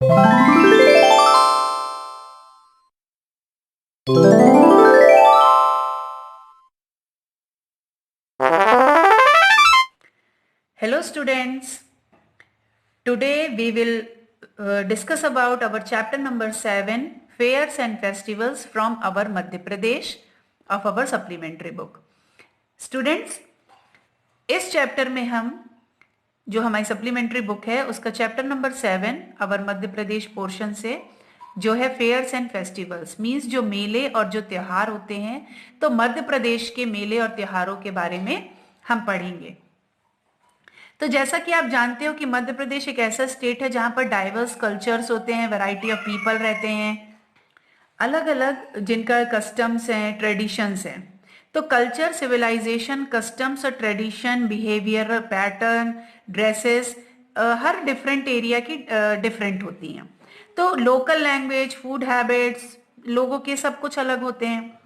Hello students, today we will discuss about our chapter number 7, fairs and festivals from our Madhya Pradesh of our supplementary book. Students, इस chapter में हम जो हमारी supplementary book है उसका chapter number 7 अवर Madhya Pradesh portion से जो है फेयर्स एंड फेस्टिवल्स मीन्स जो मेले और जो त्योहार होते हैं, तो मध्य प्रदेश के मेले और त्योहारों के बारे में हम पढ़ेंगे। तो जैसा कि आप जानते हो कि मध्य प्रदेश एक ऐसा स्टेट है जहां पर डाइवर्स कल्चर्स होते हैं, वैरायटी ऑफ पीपल रहते हैं, अलग अलग जिनका कस्टम्स हैं, ट्रेडिशंस हैं। तो कल्चर, सिविलाइजेशन, कस्टम्स और ट्रेडिशन, बिहेवियर पैटर्न, ड्रेसेस हर डिफरेंट एरिया की डिफरेंट होती हैं। तो लोकल लैंग्वेज, फूड हैबिट्स लोगों के सब कुछ अलग होते हैं।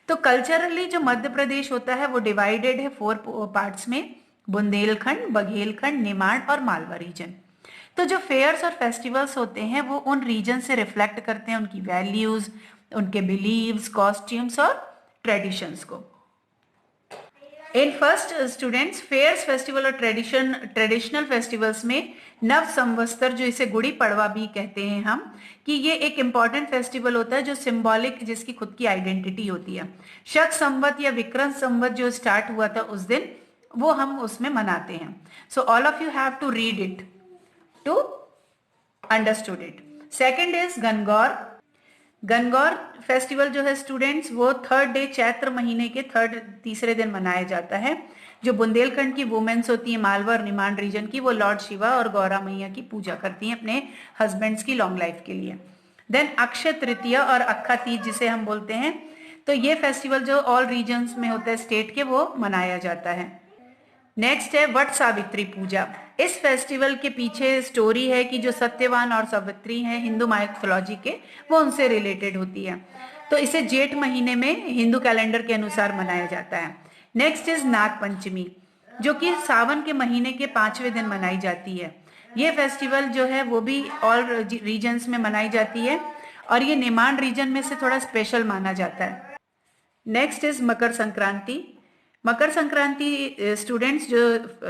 तो कल्चरली जो मध्य प्रदेश होता है वो डिवाइडेड है 4 पार्ट्स में, बुंदेलखंड, बघेलखंड, निमाड़ और मालवा रीजन। तो जो फेयर्स और फेस्टिवल्स होते हैं वो उन रीजन से रिफ्लेक्ट करते हैं उनकी वैल्यूज, उनके बिलीव्स, कॉस्ट्यूम्स और ट्रेडिशंस को। In first students, fairs, festival और ट्रेडिशनल फेस्टिवल्स में नव संवत्सर, जो इसे गुड़ी पड़वा भी कहते हैं हम, कि ये एक इंपॉर्टेंट फेस्टिवल होता है जो सिंबॉलिक, जिसकी खुद की आइडेंटिटी होती है। शक संवत या विक्रम संवत जो स्टार्ट हुआ था उस दिन, वो हम उसमें मनाते हैं। So all of you have to read it to understood it. Second is Gangaur. Gangaur festival जो है स्टूडेंट्स वो 3rd डे चैत्र महीने के तीसरे दिन मनाया जाता है। जो बुंदेलखंड की वुमेन्स होती हैं, मालवा और निमाड़ रीजन की, वो लॉर्ड शिवा और गौरा मैया की पूजा करती हैं अपने हस्बैंड्स की लॉन्ग लाइफ के लिए। देन अक्षय तृतीया और अक्खा तीज जिसे हम बोलते हैं, तो ये फेस्टिवल जो ऑल रीजन्स में होता है स्टेट के, वो मनाया जाता है। नेक्स्ट है वट सावित्री पूजा। इस फेस्टिवल के पीछे स्टोरी है कि जो सत्यवान और सावित्री हैं हिंदू माइथोलॉजी के, वो उनसे रिलेटेड होती है। तो इसे जेठ महीने में हिंदू कैलेंडर के अनुसार मनाया जाता है। नेक्स्ट इज नाग पंचमी, जो कि सावन के महीने के 5वें दिन मनाई जाती है। ये फेस्टिवल जो है वो भी ऑल रीजन्स में मनाई जाती है और ये निमाड़ रीजन में से थोड़ा स्पेशल माना जाता है। Next is Makar Sankranti. Makar Sankranti students जो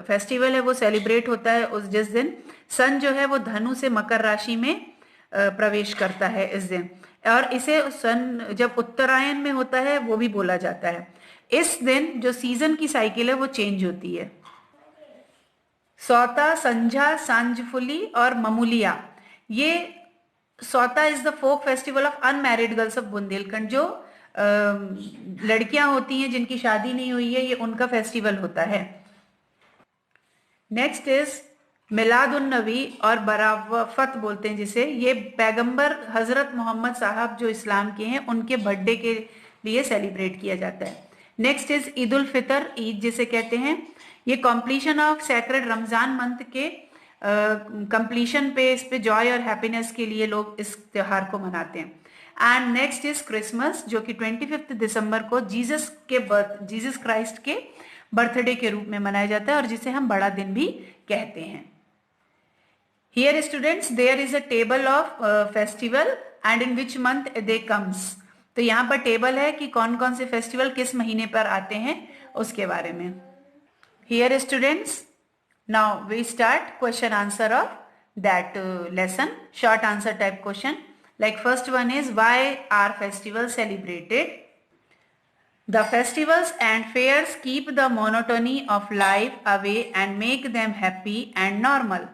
फेस्टिवल है वो सेलिब्रेट होता है उस जिस दिन सन जो है वो धनु से मकर राशि में प्रवेश करता है इस दिन, और इसे सन जब उत्तरायण में होता है वो भी बोला जाता है। इस दिन जो सीजन की साइकिल है वो चेंज होती है। सौता, संझा, सांझफुली और ममुलिया, ये सौता is the folk festival of unmarried girls of Bundelkhand. जो लड़कियां होती हैं जिनकी शादी नहीं हुई है, ये उनका फेस्टिवल होता है। नेक्स्ट इज मिलाद उन नबी और बराफत बोलते हैं जिसे, ये पैगंबर हजरत मोहम्मद साहब जो इस्लाम के हैं उनके बर्थडे के लिए सेलिब्रेट किया जाता है। नेक्स्ट इज ईद उल फितर, ईद जिसे कहते हैं, ये completion of sacred Ramzan month के कंप्लीशन पे, इस पे जॉय और हैप्पीनेस के लिए लोग इस त्योहार को मनाते हैं। एंड नेक्स्ट इज क्रिसमस, जो कि 25 दिसंबर को जीसस क्राइस्ट के बर्थडे के रूप में मनाया जाता है और जिसे हम बड़ा दिन भी कहते हैं। Here students there is a table of festival and in which month they comes. तो यहाँ पर टेबल है कि कौन कौन से फेस्टिवल किस महीने पर आते हैं उसके बारे में। Here students, now we start question answer of that lesson, short answer type question. Like first one is, why are festivals celebrated? The festivals and fairs keep the monotony of life away and make them happy and normal.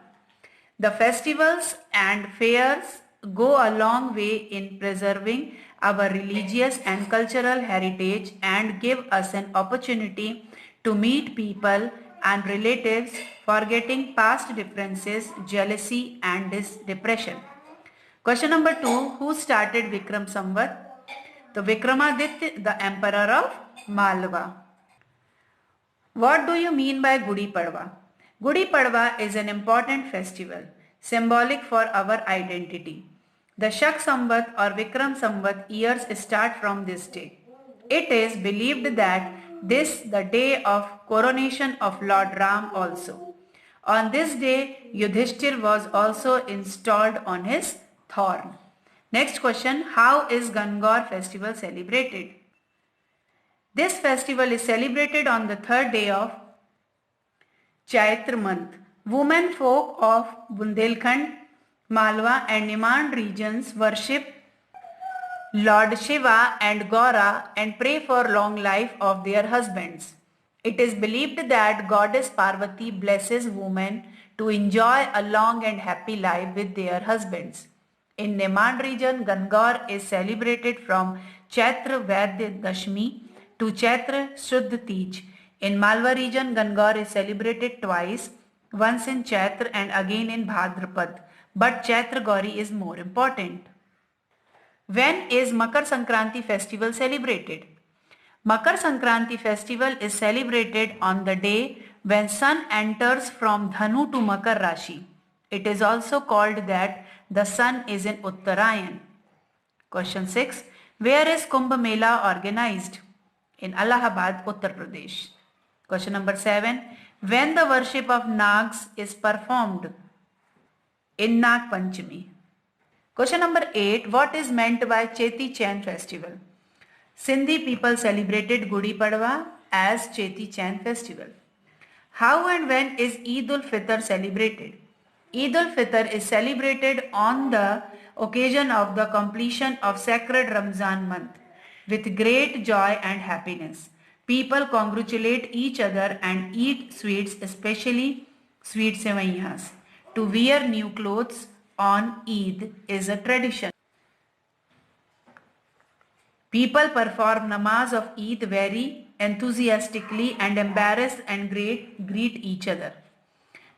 The festivals and fairs go a long way in preserving our religious and cultural heritage and give us an opportunity to meet people and relatives, forgetting past differences, jealousy and depression. Question number 2, who started Vikram Samvat? So Vikramaditya, the emperor of Malwa. What do you mean by Gudi Padwa? Gudi Padwa is an important festival, symbolic for our identity. The Shak Samvat or Vikram Samvat years start from this day. It is believed that this the day of coronation of Lord Ram also. On this day, Yudhishthir was also installed on his horn. Next question, how is Gangaur festival celebrated? This festival is celebrated on the third day of Chaitra month. Women folk of Bundelkhand, Malwa and Nimand regions worship Lord Shiva and Gaura and pray for long life of their husbands. It is believed that goddess Parvati blesses women to enjoy a long and happy life with their husbands. In Nimand region, Gangaur is celebrated from Chaitra Vaidya Dashmi to Chaitra Shuddh Teej. In Malwa region, Gangaur is celebrated twice, once in Chaitra and again in Bhadrapad. But Chaitra Gauri is more important. When is Makar Sankranti festival celebrated? Makar Sankranti festival is celebrated on the day when sun enters from Dhanu to Makar Rashi. It is also called that the sun is in Uttarayan. Question 6. Where is Kumbh Mela organized? In Allahabad, Uttar Pradesh. Question number 7. When the worship of Nags is performed? In Nag Panchami. Question number 8. What is meant by Cheti Chain festival? Sindhi people celebrated Gudi Padwa as Cheti Chain festival. How and when is Eid ul-Fitr celebrated? Eid ul-Fitr is celebrated on the occasion of the completion of sacred Ramzan month with great joy and happiness. People congratulate each other and eat sweets, especially sweet sevaiyas. To wear new clothes on Eid is a tradition. People perform namaz of Eid very enthusiastically and embarrass and greet each other.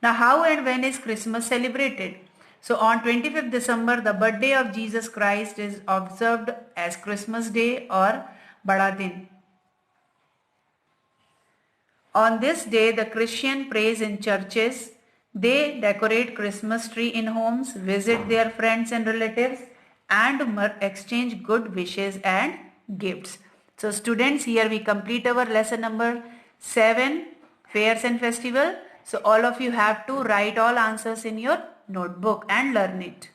Now, how and when is Christmas celebrated? So, on 25th December, the birthday of Jesus Christ is observed as Christmas Day or Bada Din. On this day, the Christian prays in churches. They decorate Christmas tree in homes, visit their friends and relatives, and exchange good wishes and gifts. So students, here we complete our lesson number 7, fairs and festival. So all of you have to write all answers in your notebook and learn it.